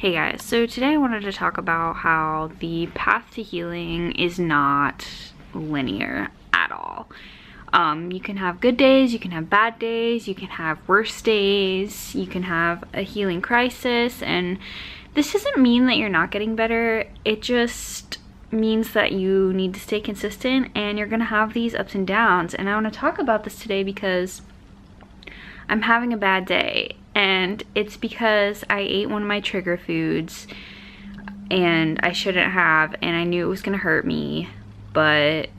Hey guys, so today I wanted to talk about how the path to healing is not linear at all. You can have good days, you can have bad days, you can have worse days, you can have a healing crisis, and this doesn't mean that you're not getting better. It just means that you need to stay consistent and you're gonna have these ups and downs. And I want to talk about this today because I'm having a bad day, and it's because I ate one of my trigger foods and I shouldn't have, and I knew it was gonna hurt me, but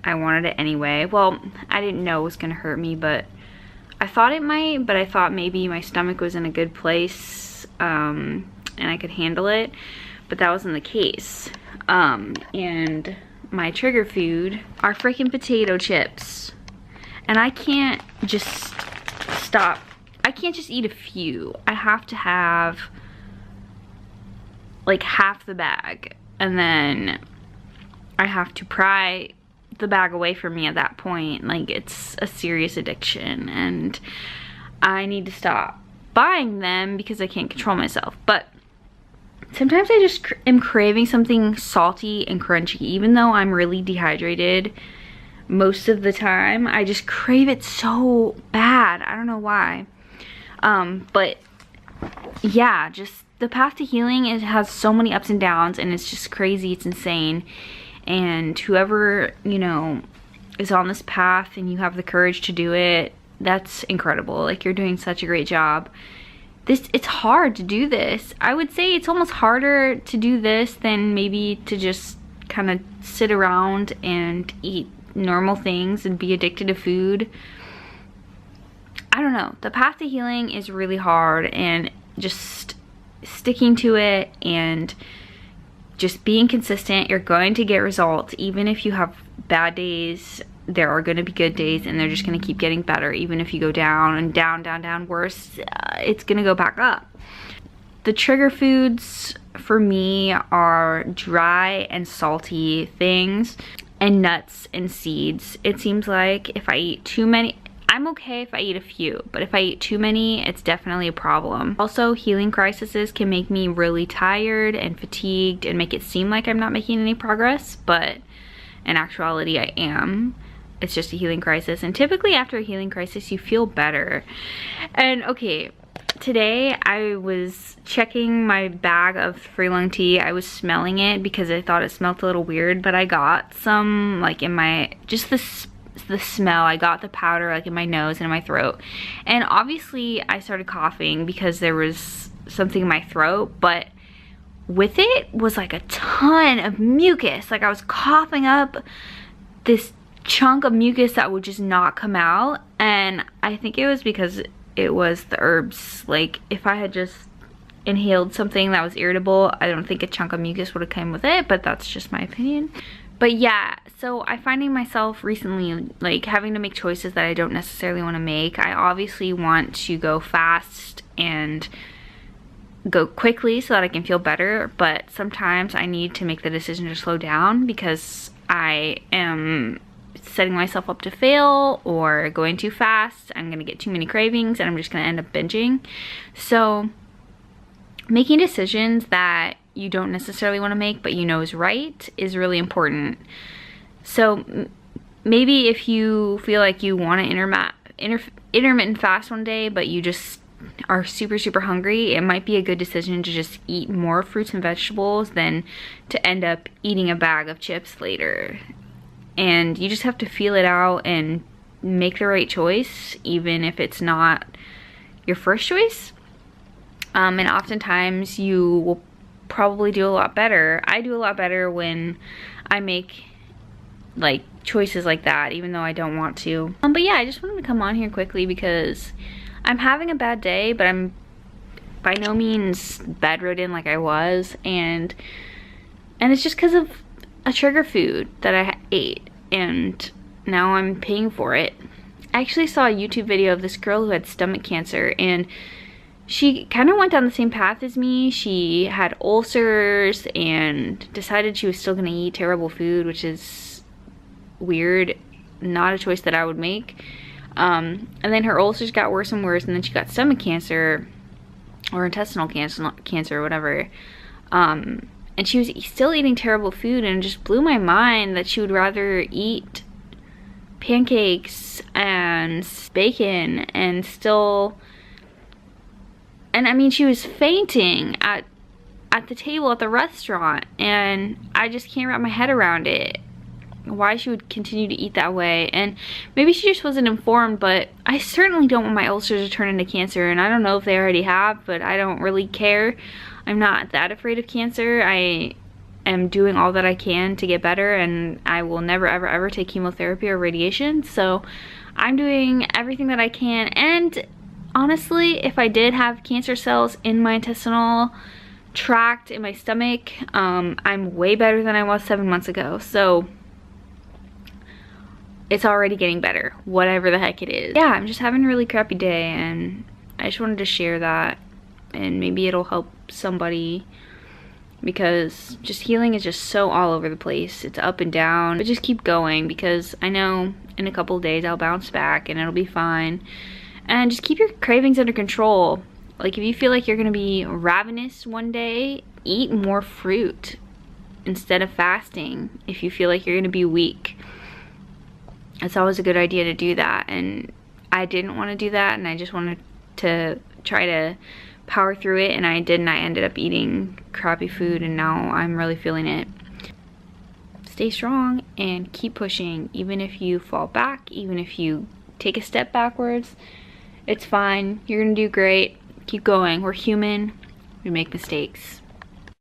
I wanted it anyway. Well, I didn't know it was gonna hurt me, but I thought it might, but I thought maybe my stomach was in a good place and I could handle it, but that wasn't the case. And my trigger food are freaking potato chips, and I can't just stop. I can't just eat a few. I have to have like half the bag, and then I have to pry the bag away from me at that point. Like, it's a serious addiction and I need to stop buying them because I can't control myself. But sometimes I just am craving something salty and crunchy, even though I'm really dehydrated most of the time. I just crave it so bad. I don't know why. But yeah, just the path to healing, it has so many ups and downs, and it's just crazy. It's insane. And whoever, you know, is on this path and you have the courage to do it, that's incredible. Like, you're doing such a great job. It's hard to do this. I would say it's almost harder to do this than maybe to just kind of sit around and eat normal things and be addicted to food. I don't know. The path to healing is really hard, and just sticking to it and just being consistent, you're going to get results. Even if you have bad days, there are going to be good days, and they're just going to keep getting better. Even if you go down and down, down, down, worse, it's going to go back up. The trigger foods for me are dry and salty things, and nuts and seeds. It seems like if I eat too many, I'm okay if I eat a few, but if I eat too many, it's definitely a problem. Also, healing crises can make me really tired and fatigued and make it seem like I'm not making any progress, but in actuality I am. It's just a healing crisis, and typically after a healing crisis you feel better. And okay, today I was checking my bag of Free Lung tea. I was smelling it because I thought it smelled a little weird, but I got some like in my, just the smell, I got the powder like in my nose and in my throat, and obviously I started coughing because there was something in my throat, but with it was like a ton of mucus. Like, I was coughing up this chunk of mucus that would just not come out, and I think it was because it was the herbs. Like, if I had just inhaled something that was irritable, I don't think a chunk of mucus would have come with it, but that's just my opinion. But yeah, so I'm finding myself recently like having to make choices that I don't necessarily want to make. I obviously want to go fast and go quickly so that I can feel better, but sometimes I need to make the decision to slow down because I am setting myself up to fail, or going too fast, I'm gonna get too many cravings and I'm just gonna end up binging. So making decisions that you don't necessarily want to make but you know is right is really important. So maybe if you feel like you want to intermittent fast one day, but you just are super hungry, it might be a good decision to just eat more fruits and vegetables than to end up eating a bag of chips later. And you just have to feel it out and make the right choice, even if it's not your first choice. And oftentimes you will probably do a lot better. I do a lot better when I make like choices like that, even though I don't want to. But yeah, I just wanted to come on here quickly because I'm having a bad day, but I'm by no means bedridden like I was, and it's just because of a trigger food that I ate, and now I'm paying for it. I actually saw a YouTube video of this girl who had stomach cancer, and she kind of went down the same path as me. She had ulcers and decided she was still gonna eat terrible food, which is weird, not a choice that I would make. And then her ulcers got worse and worse, and then she got stomach cancer, or intestinal cancer or whatever. And she was still eating terrible food, and it just blew my mind that she would rather eat pancakes and bacon and still, and I mean, she was fainting at the table at the restaurant, and I just can't wrap my head around it, why she would continue to eat that way. And maybe she just wasn't informed, but I certainly don't want my ulcers to turn into cancer, and I don't know if they already have, but I don't really care. I'm not that afraid of cancer. I am doing all that I can to get better, and I will never ever ever take chemotherapy or radiation, so I'm doing everything that I can. And honestly, if I did have cancer cells in my intestinal tract, in my stomach, I'm way better than I was 7 months ago, so it's already getting better, whatever the heck it is. Yeah, I'm just having a really crappy day, and I just wanted to share that, and maybe it'll help somebody, because just healing is just so all over the place. It's up and down, but just keep going, because I know in a couple of days I'll bounce back and it'll be fine. And just keep your cravings under control. Like, if you feel like you're gonna be ravenous one day, eat more fruit instead of fasting. If you feel like you're gonna be weak, it's always a good idea to do that. And I didn't want to do that, and I just wanted to try to power through it, and I didn't. I ended up eating crappy food, and now I'm really feeling it. Stay strong and keep pushing. Even if you fall back, even if you take a step backwards, it's fine. You're gonna do great. Keep going. We're human. We make mistakes.